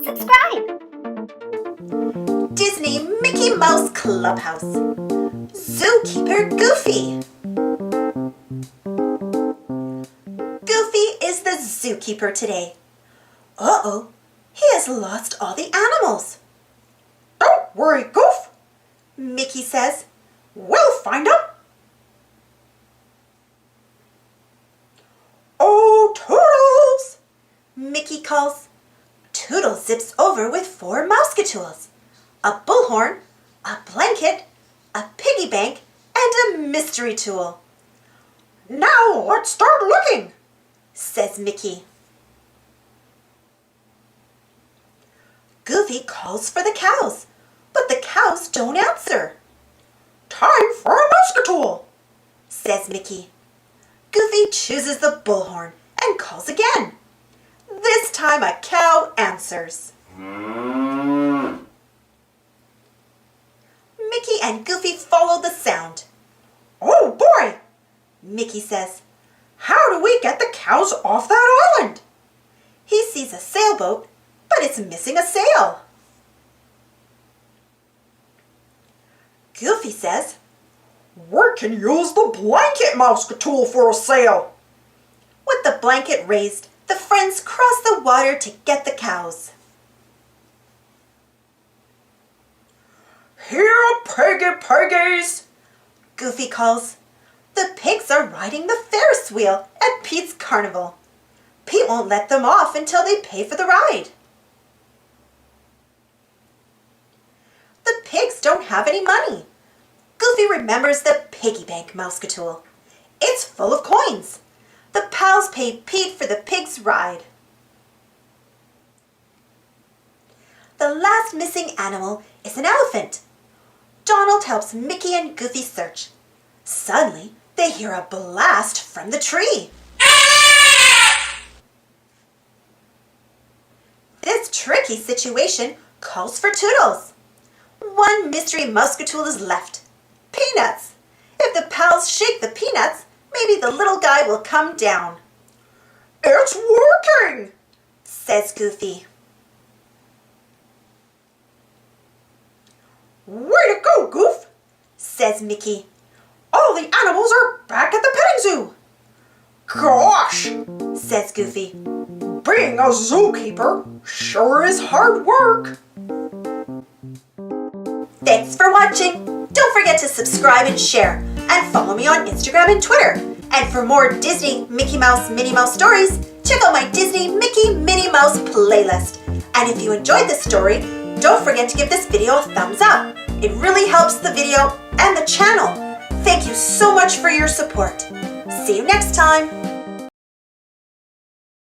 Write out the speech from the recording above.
subscribe. Disney Mickey Mouse Clubhouse. Zookeeper Goofy. Goofy is the zookeeper today. Uh-oh, he has lost all the animals. Don't worry, Goof, Mickey says. We'll find them. Oh, Toodles, Mickey calls. Toodles zips over with 4 mousecatools, a bullhorn, a blanket, a piggy bank, and a mystery tool. Now let's start looking, says Mickey. Goofy calls for the cows, but the cows don't answer. Time for a mousecatool, says Mickey. Goofy chooses the bullhorn and calls again. This time a cow answers. Mickey and Goofy follow the sound. Oh boy, Mickey says. How do we get the cows off that island? He sees a sailboat, but it's missing a sail. Goofy says, we can use the blanket mousecatool for a sail. With the blanket raised, the friends cross the water to get the cows. Here, piggies, Goofy calls. The pigs are riding the Ferris wheel at Pete's carnival. Pete won't let them off until they pay for the ride. The pigs don't have any money. Goofy remembers the piggy bank mousecatool. It's full of coins. The pals pay Pete for the pig's ride. The last missing animal is an elephant. Donald helps Mickey and Goofy search. Suddenly, they hear a blast from the tree. This tricky situation calls for Toodles. One mystery mousecatool is left. Peanuts. If the pals shake the peanuts, maybe the little guy will come down. It's working, says Goofy. Way to go, Goof, says Mickey. All the animals are back at the petting zoo. Gosh, says Goofy. Being a zookeeper sure is hard work. Thanks for watching. Don't forget to subscribe and share, and follow me on Instagram and Twitter. And for more Disney Mickey Mouse Minnie Mouse stories, check out my Disney Mickey Minnie Mouse playlist. And if you enjoyed this story, don't forget to give this video a thumbs up. It really helps the video and the channel. Thank you so much for your support. See you next time.